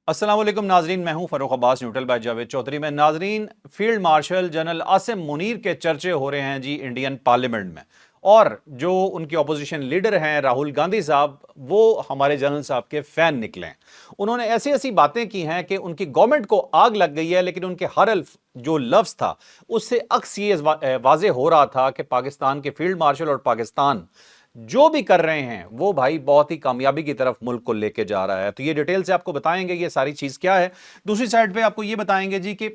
अस्सलाम वालेकुम नाजरीन, मैं हूं फरूख अब्बास न्यूट्रल बाय जावेद चौधरी में। नाजरीन, field marshal general Asim Munir के चर्चे हो रहे हैं जी इंडियन पार्लियामेंट में, और जो उनके अपोजिशन लीडर हैं राहुल गांधी साहब, वो हमारे जनरल साहब के फैन निकले हैं। उन्होंने ऐसी ऐसी बातें की हैं कि उनकी गवर्नमेंट को आग लग गई है, लेकिन उनके हर जो लफ्ज था उससे अक्स ये वाजे हो रहा था कि पाकिस्तान के फील्ड मार्शल और पाकिस्तान जो भी कर रहे हैं वो भाई बहुत ही कामयाबी की तरफ मुल्क को लेके जा रहा है। तो ये डिटेल से आपको बताएंगे ये सारी चीज क्या है। दूसरी साइड पे आपको ये बताएंगे जी कि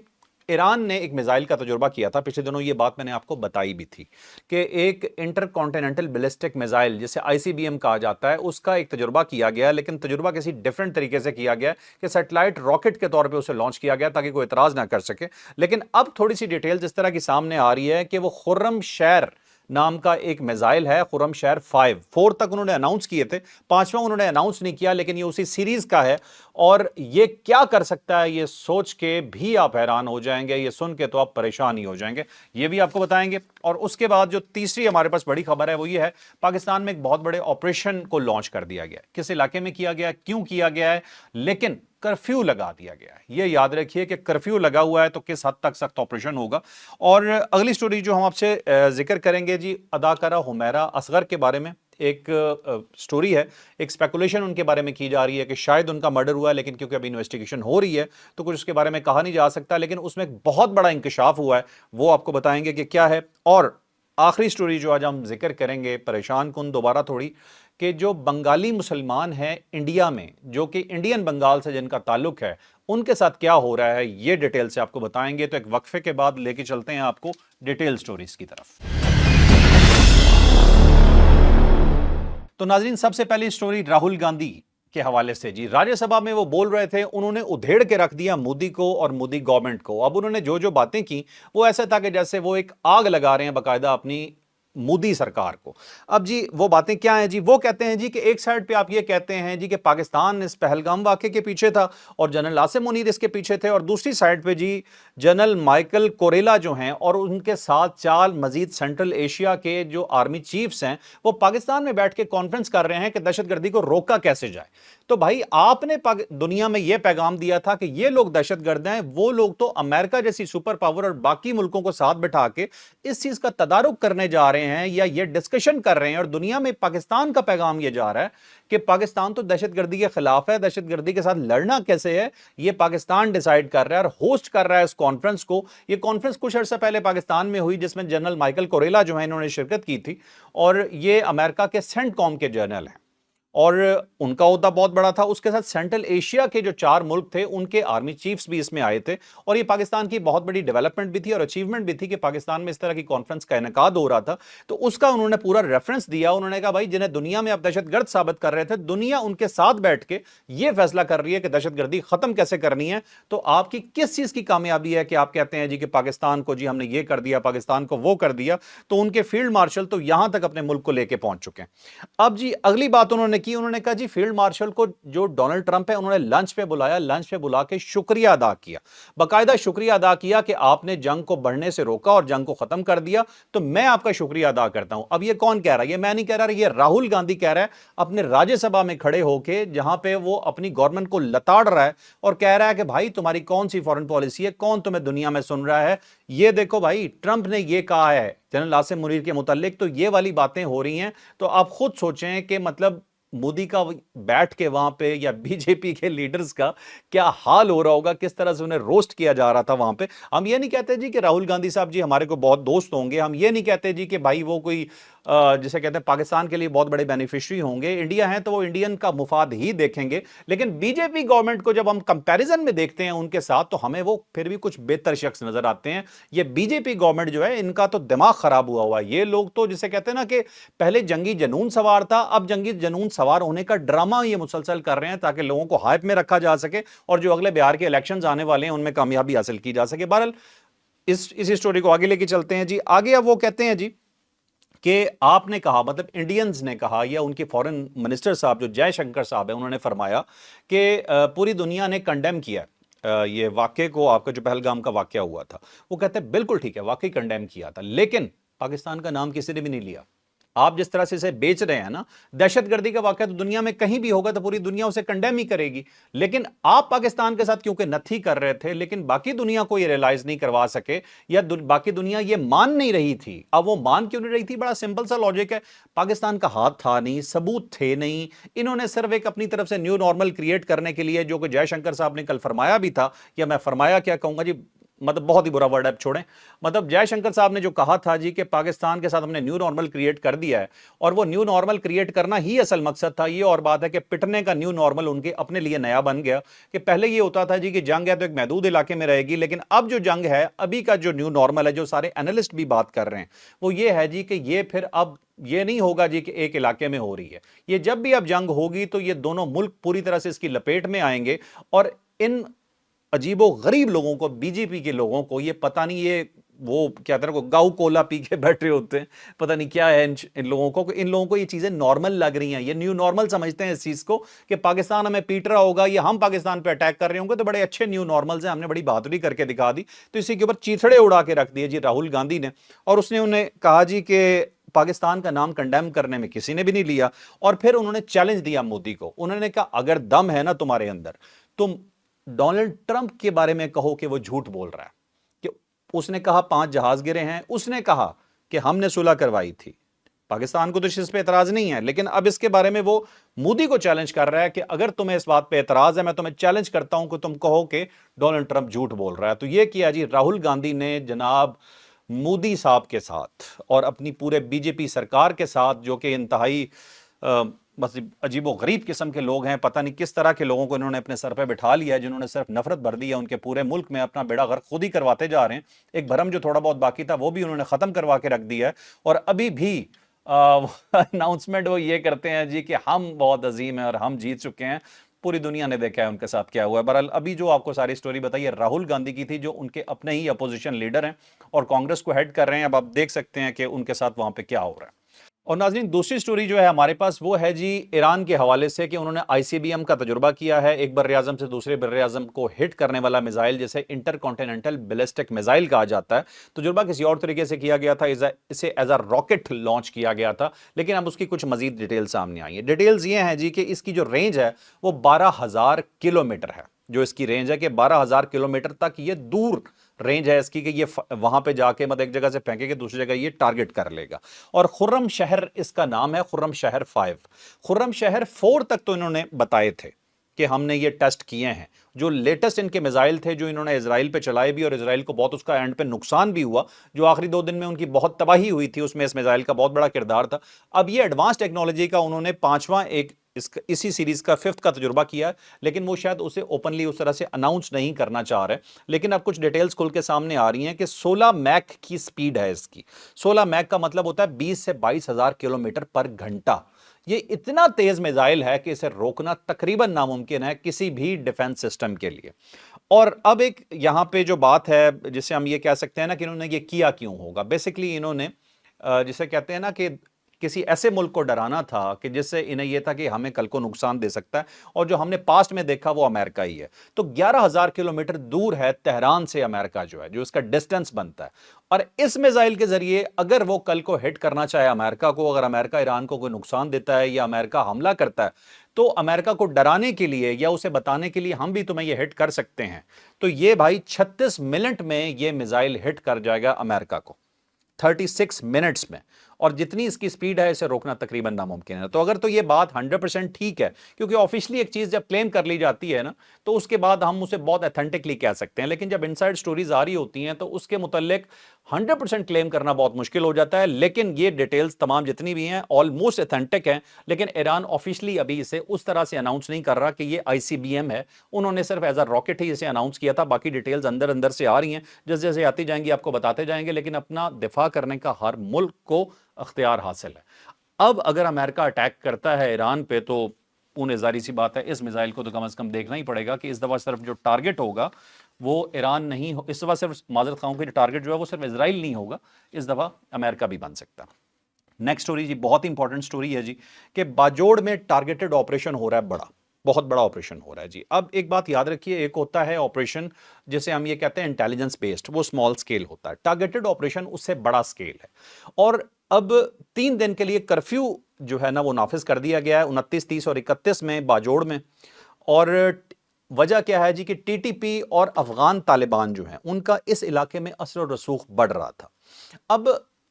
ईरान ने एक मिसाइल का तजुर्बा किया था पिछले दिनों, ये बात मैंने आपको बताई भी थी कि एक इंटर कॉन्टिनेंटल बैलिस्टिक मिसाइल जिसे आईसीबीएम कहा जाता है उसका एक तजुर्बा किया गया, लेकिन तजुर्बा किसी डिफरेंट तरीके से किया गया कि सैटेलाइट रॉकेट के तौर पे उसे लॉन्च किया गया ताकि कोई एतराज ना कर सके। लेकिन अब थोड़ी सी डिटेल जिस तरह की सामने आ रही है कि वो खुर्रम शहर नाम का एक मिसाइल है, खुर्रम शहर 4 तक उन्होंने अनाउंस किए थे, 5वां उन्होंने अनाउंस नहीं किया, लेकिन ये उसी सीरीज का है। और ये क्या कर सकता है ये सोच के भी आप हैरान हो जाएंगे, ये सुन के तो आप परेशान ही हो जाएंगे, ये भी आपको बताएंगे। और उसके बाद जो तीसरी हमारे पास बड़ी खबर है वो ये है, पाकिस्तान में एक बहुत बड़े ऑपरेशन को लॉन्च कर दिया गया है। किस इलाके में किया गया, क्यों किया गया है, लेकिन कर्फ्यू लगा दिया गया है। ये याद रखिए कि कर्फ्यू लगा हुआ है तो किस हद तक सख्त ऑपरेशन होगा। और अगली स्टोरी जो हम आपसे जिक्र करेंगे जी, अदाकारा हुमैरा असगर के बारे में एक स्टोरी है, एक स्पेकुलेशन उनके बारे में की जा रही है कि शायद उनका मर्डर हुआ है, लेकिन क्योंकि अभी इन्वेस्टिगेशन हो रही है तो कुछ उसके बारे में कहा नहीं जा सकता, लेकिन उसमें एक बहुत बड़ा इंकशाफ हुआ है, वो आपको बताएंगे कि क्या है। और आखिरी स्टोरी जो आज हम जिक्र करेंगे, परेशान कुन दोबारा थोड़ी, कि जो बंगाली मुसलमान हैं इंडिया में, जो कि इंडियन बंगाल से जिनका ताल्लुक है, उनके साथ क्या हो रहा है ये डिटेल से आपको बताएंगे। तो एक वक्फे के बाद लेके चलते हैं आपको डिटेल स्टोरीज की तरफ। तो नाजरीन, सबसे पहली स्टोरी राहुल गांधी के हवाले से जी। राज्यसभा में वो बोल रहे थे, उन्होंने उधेड़ के रख दिया मोदी को और मोदी गवर्नमेंट को। अब उन्होंने जो जो बातें की वो ऐसा था कि जैसे वो एक आग लगा रहे हैं बाकायदा अपनी मोदी सरकार को। अब जी वो बातें क्या हैं जी, वो कहते हैं जी कि एक साइड पे आप ये कहते हैं जी कि पाकिस्तान इस पहलगाम वाक़े के पीछे था और जनरल आसिम मुनीर इसके पीछे थे, और दूसरी साइड पे जी जनरल माइकल कोरेला जो हैं और उनके साथ 4 मजीद सेंट्रल एशिया के जो आर्मी चीफ्स हैं वो पाकिस्तान में बैठ के कॉन्फ्रेंस कर रहे हैं कि दहशतगर्दी को रोका कैसे जाए। तो भाई आपने दुनिया में यह पैगाम दिया था कि ये लोग दहशतगर्द हैं, वो लोग तो अमेरिका जैसी सुपर पावर और बाकी मुल्कों को साथ बिठा के इस चीज का तदारुक करने जा रहे हैं या ये डिस्कशन कर रहे हैं, और दुनिया में पाकिस्तान का पैगाम ये जा रहा है कि पाकिस्तान तो दहशतगर्दी के खिलाफ है, दहशतगर्दी के साथ लड़ना कैसे है ये पाकिस्तान डिसाइड कर रहा है और होस्ट कर रहा है इस कॉन्फ्रेंस को। ये कॉन्फ्रेंस कुछ अर्सा पहले पाकिस्तान में हुई जिसमें जनरल माइकल कोरेला जो है इन्होंने शिरकत की थी, और ये अमेरिका के सेंटकॉम के जनरल हैं और उनका ओहदा बहुत बड़ा था। उसके साथ सेंट्रल एशिया के जो 4 मुल्क थे उनके आर्मी चीफ्स भी इसमें आए थे, और ये पाकिस्तान की बहुत बड़ी डेवलपमेंट भी थी और अचीवमेंट भी थी कि पाकिस्तान में इस तरह की कॉन्फ्रेंस का इनेकाद हो रहा था। तो उसका उन्होंने पूरा रेफरेंस दिया। उन्होंने कहा भाई जिन्हें दुनिया में आप दहशतगर्द साबित कर रहे थे, दुनिया उनके साथ बैठ के ये फैसला कर रही है कि दहशतगर्दी खत्म कैसे करनी है। तो आपकी किस चीज की कामयाबी है कि आप कहते हैं जी कि पाकिस्तान को जी हमने ये कर दिया, पाकिस्तान को वो कर दिया। तो उनके फील्ड मार्शल तो यहां तक अपने मुल्क को लेके पहुंच चुके हैं। अब जी अगली बात उन्होंने की, उन्होंने कहा जी फील्ड मार्शल को जो डोनाल्ड ट्रंप है उन्होंने लंच पे बुलाया, लंच पे बुला के शुक्रिया अदा किया, बाकायदा शुक्रिया अदा किया कि आपने जंग को बढ़ने से रोका और जंग को खत्म कर दिया, तो मैं आपका शुक्रिया अदा करता हूं। अब ये कौन कह रहा है? ये मैं नहीं कह रहा, ये राहुल गांधी कह रहा है अपने राज्यसभा में खड़े होके, जहां पे वो अपनी गवर्नमेंट को लताड़ रहा है और कह रहा है कि भाई तुम्हारी कौन सी फॉरेन पॉलिसी है, कौन तुम्हें दुनिया में सुन रहा है। ये देखो भाई, ट्रंप ने ये कहा है जनरल आसिम मुनीर के मुतालिक, तो ये वाली बातें हो रही हैं। तो आप खुद सोचें कि मतलब मोदी का बैठ के वहां पे या बीजेपी के लीडर्स का क्या हाल हो रहा होगा, किस तरह से उन्हें रोस्ट किया जा रहा था वहां पे। हम ये नहीं कहते जी कि राहुल गांधी साहब जी हमारे को बहुत दोस्त होंगे, हम ये नहीं कहते जी कि भाई वो कोई जिसे कहते हैं पाकिस्तान के लिए बहुत बड़े बेनिफिशियरी होंगे, इंडिया है तो वो इंडियन का मुफाद ही देखेंगे। लेकिन बीजेपी गवर्नमेंट को जब हम कंपैरिजन में देखते हैं उनके साथ, तो हमें वो फिर भी कुछ बेहतर शख्स नजर आते हैं। ये बीजेपी गवर्नमेंट जो है इनका तो दिमाग खराब हुआ है। ये लोग तो जिसे कहते हैं ना कि पहले जंगी जनून सवार था, अब जंगी जनून सवार होने का ड्रामा ये मुसलसल कर रहे हैं ताकि लोगों को हाइप में रखा जा सके और जो अगले बिहार के इलेक्शंस आने वाले हैं उनमें कामयाबी हासिल की जा सके। बहरहाल इस स्टोरी को आगे लेके चलते हैं जी। आगे अब वो कहते हैं जी कि आपने कहा, मतलब इंडियंस ने कहा, या उनके फॉरेन मिनिस्टर साहब जो जयशंकर साहब है उन्होंने फरमाया कि पूरी दुनिया ने कंडेम किया ये वाक्य को, आपका जो पहलगाम का वाक्य हुआ था। वो कहते हैं बिल्कुल ठीक है, वाकई कंडेम किया था, लेकिन पाकिस्तान का नाम किसी ने भी नहीं लिया। आप जिस तरह से इसे बेच रहे हैं ना, दहशतगर्दी का वाकया तो दुनिया में कहीं भी होगा तो पूरी दुनिया उसे कंडेम ही करेगी, लेकिन आप पाकिस्तान के साथ क्योंकि नथी कर रहे थे, लेकिन बाकी दुनिया को ये रियलाइज नहीं करवा सके, या बाकी दुनिया ये मान नहीं रही थी। अब वो मान क्यों नहीं रही थी? बड़ा सिंपल सा लॉजिक है, पाकिस्तान का हाथ था नहीं, सबूत थे नहीं, इन्होंने सिर्फ एक अपनी तरफ से न्यू नॉर्मल क्रिएट करने के लिए, जो कि जयशंकर साहब ने कल फरमाया भी था, या मैं फरमाया क्या कहूंगा जी, मतलब बहुत ही बुरा वर्ड है, छोड़ें, मतलब जयशंकर साहब ने जो कहा था जी कि पाकिस्तान के साथ हमने न्यू नॉर्मल क्रिएट कर दिया है, और वो न्यू नॉर्मल क्रिएट करना ही असल मकसद था। ये और बात है कि पिटने का न्यू नॉर्मल उनके अपने लिए नया बन गया, कि पहले ये होता था जी कि जंग है तो एक महदूद इलाके में रहेगी, लेकिन अब जो जंग है, अभी का जो न्यू नॉर्मल है, जो सारे एनालिस्ट भी बात कर रहे हैं, वो ये है जी कि ये फिर अब ये नहीं होगा जी कि एक इलाके में हो रही है, ये जब भी अब जंग होगी तो ये दोनों मुल्क पूरी तरह से इसकी लपेट में आएंगे, और इन अजीबो गरीब लोगों को, बीजेपी के लोगों को ये पता नहीं, ये वो क्या तरह को गाऊ कोला पी के बैठे होते हैं, पता नहीं क्या है इन लोगों को ये चीजें नॉर्मल लग रही हैं, ये न्यू नॉर्मल समझते हैं इस चीज को, कि पाकिस्तान हमें पीट रहा होगा या हम पाकिस्तान पे अटैक कर रहे होंगे तो बड़े अच्छे न्यू नॉर्मल्स हैं, हमने बड़ी बहादुरी करके दिखा दी। तो इसी के ऊपर चीथड़े उड़ा के रख दिए जी राहुल गांधी ने, और उसने उन्हें कहा जी कि पाकिस्तान का नाम कंडेम करने में किसी ने भी नहीं लिया, और फिर उन्होंने चैलेंज दिया मोदी को, उन्होंने कहा अगर दम है ना तुम्हारे अंदर, तुम डोनाल्ड ट्रंप के बारे में कहो कि वो झूठ बोल रहा है, कि उसने कहा 5 जहाज गिरे हैं, उसने कहा कि हमने सुलह करवाई थी। पाकिस्तान को तो इस पे एतराज नहीं है, लेकिन अब इसके बारे में वो मोदी को चैलेंज कर रहा है कि अगर तुम्हें इस बात पे एतराज है, मैं तुम्हें चैलेंज करता हूं कि तुम कहो कि डोनाल्ड ट्रंप झूठ बोल रहा है। तो ये किया जी राहुल गांधी ने जनाब मोदी साहब के साथ और अपनी पूरे बीजेपी सरकार के साथ, जो कि इंतहाई बस अजीबो गरीब किस्म के लोग हैं, पता नहीं किस तरह के लोगों को इन्होंने अपने सर पे बिठा लिया है, जिन्होंने सिर्फ नफरत भर दी है उनके पूरे मुल्क में, अपना बेड़ा गर्क खुद ही करवाते जा रहे हैं। एक भरम जो थोड़ा बहुत बाकी था वो भी उन्होंने खत्म करवा के रख दिया है, और अभी भी अनाउंसमेंट वो ये करते हैं जी कि हम बहुत अजीम हैं और हम जीत चुके हैं। पूरी दुनिया ने देखा है उनके साथ क्या हुआ है। बहरहाल अभी जो आपको सारी स्टोरी बताई है राहुल गांधी की थी, जो उनके अपने ही अपोजिशन लीडर हैं और कांग्रेस को हेड कर रहे हैं। अब आप देख सकते हैं कि उनके साथ वहां पे क्या हो रहा है। और नाज़रीन, दूसरी स्टोरी जो है हमारे पास वो है जी ईरान के हवाले से, कि उन्होंने आईसीबीएम का तजुर्बा किया है, एक बर्र-ए-आज़म से दूसरे बर्र-ए-आज़म को हिट करने वाला मिसाइल, जिसे इंटरकॉन्टिनेंटल बैलिस्टिक मिसाइल कहा जाता है। तजुर्बा किसी और तरीके से किया गया था, इसे एज अ रॉकेट लॉन्च किया गया था, लेकिन अब उसकी कुछ मजीद डिटेल सामने आई है। डिटेल्स ये हैं जी कि इसकी जो रेंज है वो 12,000 किलोमीटर है, जो इसकी रेंज है कि 12,000 किलोमीटर तक ये दूर रेंज है इसकी, कि ये वहां पे जाके मतलब एक जगह से फेंकेगा दूसरी जगह ये टारगेट कर लेगा। और खुर्रम शहर इसका नाम है, खुर्रम शहर 5। खुर्रम शहर 4 तक तो इन्होंने बताए थे कि हमने ये टेस्ट किए हैं। जो लेटेस्ट इनके मिसाइल थे जो इन्होंने इजराइल पे चलाए भी, और इजराइल को बहुत उसका एंड पे नुकसान भी हुआ, जो आखिरी 2 दिन में उनकी बहुत तबाही हुई थी, उसमें इस मिसाइल का बहुत बड़ा किरदार था। अब ये एडवांस टेक्नोलॉजी का उन्होंने 5वां एक इसी सीरीज का 5th का तजुर्बा किया है, लेकिन वो शायद उसे ओपनली उस तरह से अनाउंस नहीं करना चाह रहे। लेकिन अब कुछ डिटेल्स खुल के सामने आ रही हैं कि 16 मैक की स्पीड है इसकी। 16 मैक का मतलब होता है 20 से 22,000 किलोमीटर पर घंटा। ये इतना तेज मिसाइल है कि इसे रोकना तकरीबन नामुमकिन है किसी भी डिफेंस सिस्टम के लिए। और अब एक यहां पे जो बात है, जिसे हम ये कह सकते हैं ना कि इन्होंने ये किया क्यों होगा। बेसिकली इन्होंने जिसे कहते हैं ना कि किसी ऐसे मुल्क को डराना था कि जिससे इन्हें यह था कि हमें कल को नुकसान दे सकता है, और जो हमने पास्ट में देखा वो अमेरिका ही है। तो 11,000 किलोमीटर दूर है तेहरान से अमेरिका, जो है जो इसका डिस्टेंस बनता है। और इस मिसाइल के जरिए अगर वो कल को हिट करना चाहे अमेरिका को, अगर अमेरिका ईरान को कोई नुकसान देता है या अमेरिका हमला करता है, तो अमेरिका को डराने के लिए या उसे बताने के लिए हम भी तुम्हें ये हिट कर सकते हैं। तो ये भाई 36 मिनट में ये मिसाइल हिट कर जाएगा अमेरिका को, 36 मिनट्स में। और जितनी इसकी स्पीड है इसे रोकना तकरीबन नामुमकिन है। तो अगर तो ये बात 100% ठीक है, क्योंकि ऑफिशियली एक चीज जब क्लेम कर ली जाती है ना, तो उसके बाद हम उसे बहुत ऑथेंटिकली कह सकते हैं, लेकिन जब इनसाइड स्टोरीज आ रही होती हैं तो उसके मुतल्लिक 100% क्लेम करना बहुत मुश्किल हो जाता है। लेकिन ये डिटेल्स तमाम जितनी भी हैं ऑलमोस्ट ऑथेंटिक हैं, लेकिन ईरान ऑफिशियली अभी इसे उस तरह से अनाउंस नहीं कर रहा कि ये आईसीबीएम है। उन्होंने सिर्फ एज अ रॉकेट ही इसे अनाउंस किया था। बाकी डिटेल्स अंदर अंदर से आ रही हैं, जैसे जैसे आती जाएंगी आपको बताते जाएंगे, लेकिन अपना दिफा करने का हर मुल्क को अख्तियार हासिल है। अब अगर अमेरिका अटैक करता है ईरान पे, तो उन्हें जारी सी बात है इस मिसाइल को तो कम से कम देखना ही पड़ेगा कि इस दफा सिर्फ जो टारगेट होगा वो ईरान नहीं हो, इस दफा सिर्फ माजरत खाऊं कि जो टारगेट जो है वो सिर्फ इजराइल नहीं होगा, इस दफा अमेरिका भी बन सकता। नेक्स्ट स्टोरी जी बहुत इंपॉर्टेंट स्टोरी है जी, कि बाजोड़ में टारगेटेड ऑपरेशन हो रहा है बड़ा। بہت بڑا آپریشن ہو رہا ہے جی. اب ایک بات یاد رکھیے، ایک ہوتا ہے آپریشن جسے ہم یہ کہتے ہیں انٹیلیجنس بیسڈ، وہ اسمال سکیل ہوتا ہے. ٹارگیٹڈ آپریشن اس سے بڑا سکیل ہے. اور اب 3 دن کے لیے کرفیو جو ہے نا وہ نافذ کر دیا گیا ہے 29، 30 اور 31 میں باجوڑ میں. اور وجہ کیا ہے جی کہ ٹی ٹی پی اور افغان طالبان جو ہیں ان کا اس علاقے میں اثر و رسوخ بڑھ رہا تھا. اب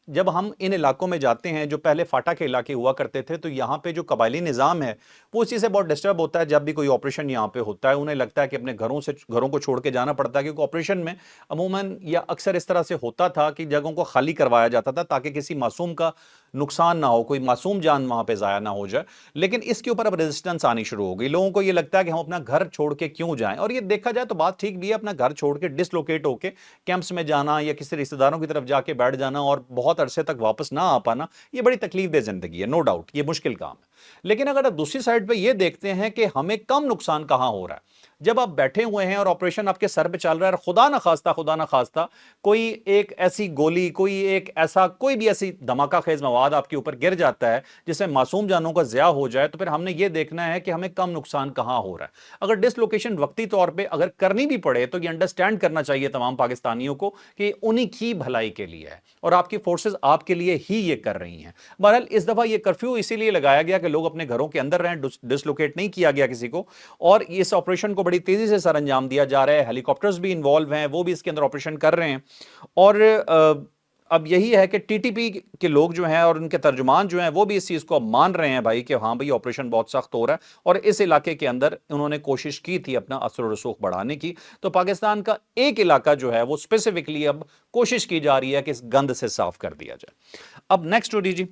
جب ہم ان علاقوں میں جاتے ہیں جو پہلے فاٹا کے علاقے ہوا کرتے تھے، تو یہاں پہ جو قبائلی نظام ہے وہ اسی سے بہت ڈسٹرب ہوتا ہے. جب بھی کوئی آپریشن یہاں پہ ہوتا ہے انہیں لگتا ہے کہ اپنے گھروں کو چھوڑ کے جانا پڑتا ہے، کیونکہ آپریشن میں عموماً یا اکثر اس طرح سے ہوتا تھا کہ جگہوں کو خالی کروایا جاتا تھا تاکہ کسی معصوم کا نقصان نہ ہو، کوئی معصوم جان وہاں پہ ضائع نہ ہو جائے. لیکن اس کے اوپر اب ریزسٹنس آنی شروع ہو گئی. لوگوں کو یہ لگتا ہے کہ ہم اپنا گھر چھوڑ کے کیوں جائیں. اور یہ دیکھا جائے تو بات ٹھیک بھی ہے، اپنا گھر چھوڑ کے ڈس لوکیٹ ہو کے کیمپس میں جانا یا کسی رشتہ داروں کی طرف جا کے بیٹھ جانا اور بہت عرصے تک واپس نہ آ پانا، یہ بڑی تکلیف دہ زندگی ہے، نو ڈاؤٹ یہ مشکل کام ہے. لیکن اگر آپ دوسری سائڈ پہ یہ دیکھتے ہیں کہ ہمیں کم نقصان کہاں ہو رہا ہے، جب آپ بیٹھے ہوئے ہیں اور آپریشن آپ کے سر پہ چل رہا ہے، خدا نہ خواستہ کوئی ایک ایسی گولی، کوئی بھی ایسی دھماکہ خیز مواد آپ کے اوپر گر جاتا ہے جس سے معصوم جانوں کا ضیاع ہو جائے، تو پھر ہم نے یہ دیکھنا ہے کہ ہمیں کم نقصان کہاں ہو رہا ہے. اگر ڈس لوکیشن وقتی طور پہ اگر کرنی بھی پڑے تو یہ انڈرسٹینڈ کرنا چاہیے تمام پاکستانیوں کو کہ انہی کی بھلائی کے لیے ہے اور آپ کی فورسز آپ کے لیے ہی یہ کر رہی ہیں. بہرحال اس دفعہ یہ کرفیو اسی لیے لگایا گیا کہ لوگ اپنے گھروں کے اندر رہیں، ڈس لوکیٹ نہیں کیا گیا کسی کو. اور اس آپریشن کو بڑی تیزی سے سر انجام دیا جا رہا ہے. ہیلی کاپٹرز بھی انوالو ہیں، وہ بھی اس کے اندر آپریشن کر رہے ہیں. اور اب یہی ہے کہ ٹی ٹی پی کے لوگ جو ہیں اور ان کے ترجمان جو ہیں وہ بھی اس چیز کو مان رہے ہیں بھائی کہ ہاں بھائی آپریشن بہت سخت ہو رہا ہے. اور اس علاقے کے اندر انہوں نے کوشش کی تھی اپنا اثر و رسوخ بڑھانے کی. تو پاکستان کا ایک علاقہ جو ہے وہ اسپیسیفکلی اب کوشش کی جا رہی ہے کہ اس گند سے صاف کر دیا جائے. اب نیکسٹ اسٹوری جی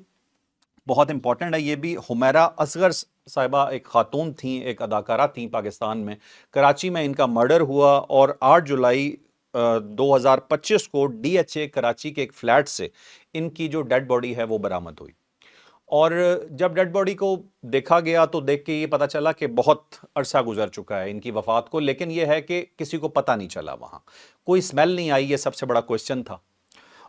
بہت امپورٹنٹ ہے یہ بھی. حمیرہ اصغر صاحبہ ایک خاتون تھیں، ایک اداکارہ تھیں پاکستان میں. کراچی میں ان کا مرڈر ہوا اور 8 جولائی 2025 کو ڈی ایچ اے کراچی کے ایک فلیٹ سے ان کی جو ڈیڈ باڈی ہے وہ برآمد ہوئی. اور جب ڈیڈ باڈی کو دیکھا گیا تو دیکھ کے یہ پتا چلا کہ بہت عرصہ گزر چکا ہے ان کی وفات کو. لیکن یہ ہے کہ کسی کو پتہ نہیں چلا، وہاں کوئی سمیل نہیں آئی، یہ سب سے بڑا کوسچن تھا.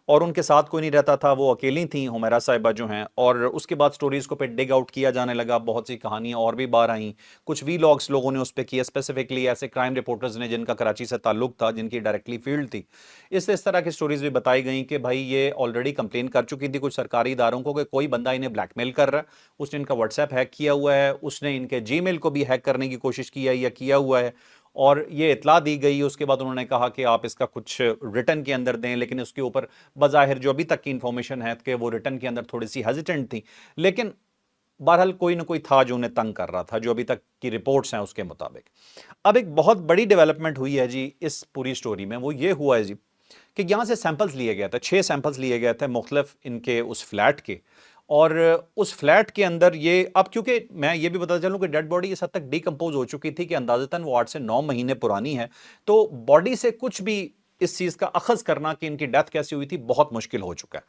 اور ان کے ساتھ کوئی نہیں رہتا تھا، وہ اکیلی تھیں حمیرہ صاحبہ جو ہیں. اور اس کے بعد سٹوریز کو پہ ڈگ آؤٹ کیا جانے لگا، بہت سی کہانیاں اور بھی باہر آئیں. کچھ وی لاگس لوگوں نے اس پہ کیے، اسپیسیفکلی ایسے کرائم رپورٹرز نے جن کا کراچی سے تعلق تھا، جن کی ڈائریکٹلی فیلڈ تھی. اس طرح کی سٹوریز بھی بتائی گئیں کہ بھائی یہ آلریڈی کمپلین کر چکی تھی کچھ سرکاری اداروں کو کہ کوئی بندہ انہیں بلیک میل کر رہا ہے. اس نے ان کا واٹس ایپ ہیک کیا ہوا ہے، اس نے ان کے جی میل کو بھی ہیک کرنے کی کوشش کی ہے یا کیا ہوا ہے. اور یہ اطلاع دی گئی. اس کے بعد انہوں نے کہا کہ آپ اس کا کچھ ریٹن کے اندر دیں، لیکن اس کے اوپر بظاہر جو ابھی تک کی انفارمیشن ہے کہ وہ ریٹن کے اندر تھوڑی سی ہیزیٹنٹ تھی. لیکن بہرحال کوئی نہ کوئی تھا جو انہیں تنگ کر رہا تھا، جو ابھی تک کی رپورٹس ہیں اس کے مطابق. اب ایک بہت بڑی ڈیولپمنٹ ہوئی ہے جی اس پوری سٹوری میں. وہ یہ ہوا ہے جی کہ یہاں سے سیمپلز لیے گئے تھے، 6 سیمپلز لیے گئے تھے مختلف ان کے اس فلیٹ کے. اور اس فلیٹ کے اندر یہ اب کیونکہ میں یہ بھی بتا چلوں کہ ڈیڈ باڈی اس حد تک ڈی کمپوز ہو چکی تھی کہ اندازتاً وہ 8 سے 9 مہینے پرانی ہے. تو باڈی سے کچھ بھی اس چیز کا اخذ کرنا کہ ان کی ڈیتھ کیسی ہوئی تھی بہت مشکل ہو چکا ہے.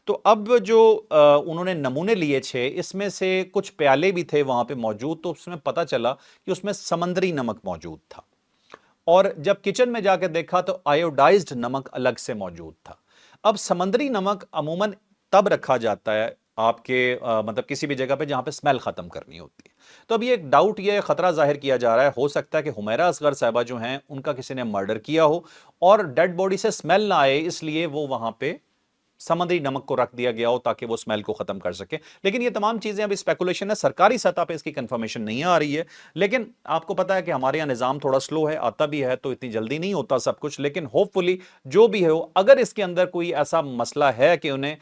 تو اب جو انہوں نے نمونے لیے 6، اس میں سے کچھ پیالے بھی تھے وہاں پہ موجود. تو اس میں پتہ چلا کہ اس میں سمندری نمک موجود تھا. اور جب کچن میں جا کے دیکھا تو آیوڈائزڈ نمک الگ سے موجود تھا. اب سمندری نمک عموماً تب رکھا جاتا ہے آپ کے مطلب کسی بھی جگہ پہ جہاں پہ سمیل ختم کرنی ہوتی ہے. تو اب یہ ایک ڈاؤٹ، یہ خطرہ ظاہر کیا جا رہا ہے، ہو سکتا ہے کہ حمیرہ اصغر صاحبہ جو ہیں ان کا کسی نے مرڈر کیا ہو اور ڈیڈ باڈی سے سمیل نہ آئے اس لیے وہ وہاں پہ سمندری نمک کو رکھ دیا گیا ہو تاکہ وہ سمیل کو ختم کر سکے. لیکن یہ تمام چیزیں ابھی اسپیکولیشن ہے، سرکاری سطح پہ اس کی کنفرمیشن نہیں آ رہی ہے. لیکن آپ کو پتا ہے کہ ہمارے یہاں نظام تھوڑا سلو ہے، آتا بھی ہے تو اتنی جلدی نہیں ہوتا سب کچھ. لیکن ہوپ فلی جو بھی ہو، اگر اس کے اندر کوئی ایسا مسئلہ ہے کہ انہیں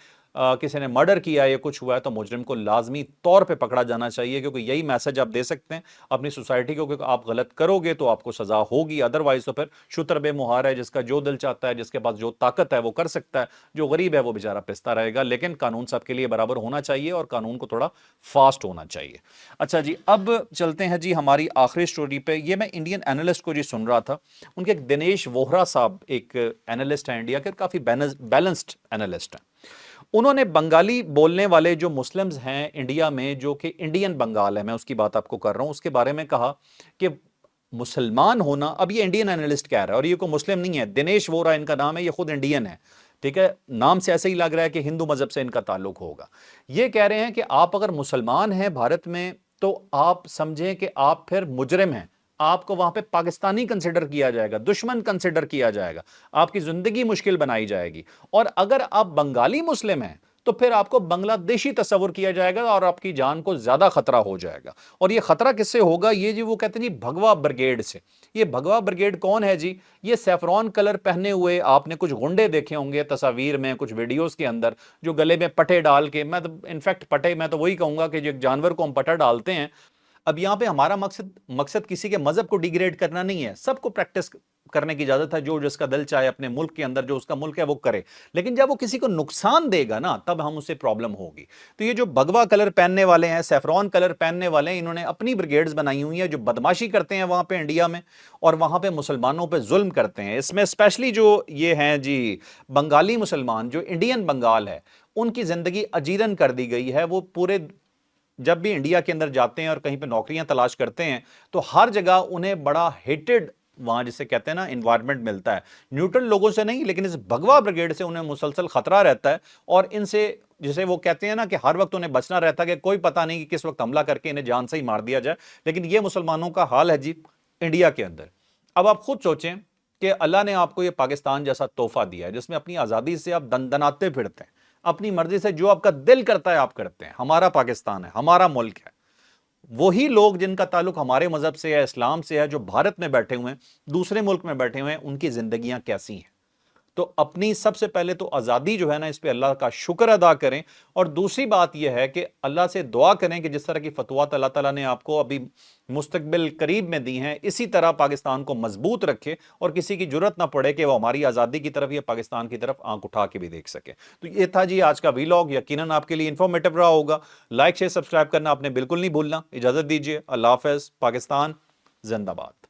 کسی نے مرڈر کیا یا کچھ ہوا ہے تو مجرم کو لازمی طور پہ پکڑا جانا چاہیے. کیونکہ یہی میسج آپ دے سکتے ہیں اپنی سوسائٹی کو کہ آپ غلط کرو گے تو آپ کو سزا ہوگی. ادروائز تو پھر شتر بے مہار ہے، جس کا جو دل چاہتا ہے، جس کے پاس جو طاقت ہے وہ کر سکتا ہے، جو غریب ہے وہ بیچارہ پستا رہے گا. لیکن قانون سب کے لیے برابر ہونا چاہیے اور قانون کو تھوڑا فاسٹ ہونا چاہیے. اچھا جی اب چلتے ہیں جی ہماری آخری سٹوری پہ. یہ میں انڈین اینالسٹ کو جی سن رہا تھا، ان کے ایک دنیش ووہرا صاحب ایک اینالسٹ ہیں انڈیا کے، کافی بیلنسڈ اینالسٹ ہیں. انہوں نے بنگالی بولنے والے جو مسلمز ہیں انڈیا میں، جو کہ انڈین بنگال ہے، میں اس کی بات آپ کو کر رہا ہوں، اس کے بارے میں کہا کہ مسلمان ہونا، اب یہ انڈین اینالسٹ کہہ رہا ہے اور یہ کوئی مسلم نہیں ہے، دنیش ووہرا ان کا نام ہے، یہ خود انڈین ہے. ٹھیک ہے، نام سے ایسے ہی لگ رہا ہے کہ ہندو مذہب سے ان کا تعلق ہوگا. یہ کہہ رہے ہیں کہ آپ اگر مسلمان ہیں بھارت میں तो आप समझें कि आप फिर मुजरिम हैं, आपको वहां पे पाकिस्तानी कंसिडर किया जाएगा, दुश्मन कंसिडर किया जाएगा, आपकी जिंदगी मुश्किल बनाई जाएगी। और अगर आप बंगाली मुस्लिम हैं तो फिर आपको बांग्लादेशी तस्वुर किया जाएगा और आपकी जान को ज्यादा खतरा हो जाएगा। और ये खतरा किससे होगा? ये जी वो कहते हैं जी भगवा ब्रिगेड से। ये भगवा ब्रिगेड कौन है जी? ये सैफरॉन कलर पहने हुए आपने कुछ गुंडे देखे होंगे तस्वीर में, कुछ वीडियोस के अंदर, जो गले में पटे डाल के, मैं तो इनफैक्ट पटे, मैं तो वही कहूंगा कि जो एक जानवर को हम पटा डालते हैं। अब यहां पे हमारा मकसद मकसद किसी के मजहब को डिग्रेड करना नहीं है, सबको प्रैक्टिस करने की इजाजत है, जो जिसका दिल चाहे अपने मुल्क के अंदर जो उसका मुल्क है वो करे। लेकिन जब वो किसी को नुकसान देगा ना, तब हम उससे प्रॉब्लम होगी। तो ये जो भगवा कलर पहनने वाले हैं, सैफरॉन कलर पहनने वाले हैं, इन्होंने अपनी ब्रिगेड्स बनाई हुई है जो बदमाशी करते हैं वहां पे इंडिया में, और वहां पे मुसलमानों पे जुल्म करते हैं। इसमें स्पेशली जो ये हैं जी बंगाली मुसलमान, जो इंडियन बंगाल है, उनकी जिंदगी अजीरन कर दी गई है। वो पूरे जब भी इंडिया के अंदर जाते हैं और कहीं पे नौकरियां तलाश करते हैं तो हर जगह उन्हें बड़ा हेटेड, वहां जिसे कहते हैं ना, इन्वायरमेंट मिलता है। न्यूट्रल लोगों से नहीं, लेकिन इस भगवा ब्रिगेड से उन्हें मुसलसल खतरा रहता है। और इनसे, जिसे वो कहते हैं ना कि हर वक्त उन्हें बचना रहता है कि कोई पता नहीं कि किस वक्त हमला करके इन्हें जान से ही मार दिया जाए। लेकिन ये मुसलमानों का हाल है जी इंडिया के अंदर। अब आप खुद सोचें कि अल्लाह ने आपको ये पाकिस्तान जैसा तोहफा दिया है जिसमें अपनी आजादी से आप दनदनाते फिरते हैं, अपनी मर्जी से जो आपका दिल करता है आप करते हैं। हमारा पाकिस्तान है, हमारा मुल्क है। वही लोग जिनका ताल्लुक हमारे मजहब से है, इस्लाम से है, जो भारत में बैठे हुए हैं, दूसरे मुल्क में बैठे हुए हैं, उनकी जिंदगियां कैसी हैं? तो अपनी सबसे पहले तो आज़ादी जो है ना, इस पे अल्लाह का शुक्र अदा करें। और दूसरी बात यह है कि अल्लाह से दुआ करें कि जिस तरह की फतवात अल्लाह ताला ने आपको अभी मुस्तकबिल करीब में दी हैं, इसी तरह पाकिस्तान को मजबूत रखे और किसी की जरूरत ना पड़े कि वो हमारी आज़ादी की तरफ या पाकिस्तान की तरफ आंख उठा के भी देख सके। तो ये था जी आज का वीलॉग, यकीनन आपके लिए इंफॉर्मेटिव रहा होगा। लाइक शेयर सब्सक्राइब करना आपने बिल्कुल नहीं भूलना। इजाजत दीजिए, अल्लाह हाफ़िज़। पाकिस्तान जिंदाबाद।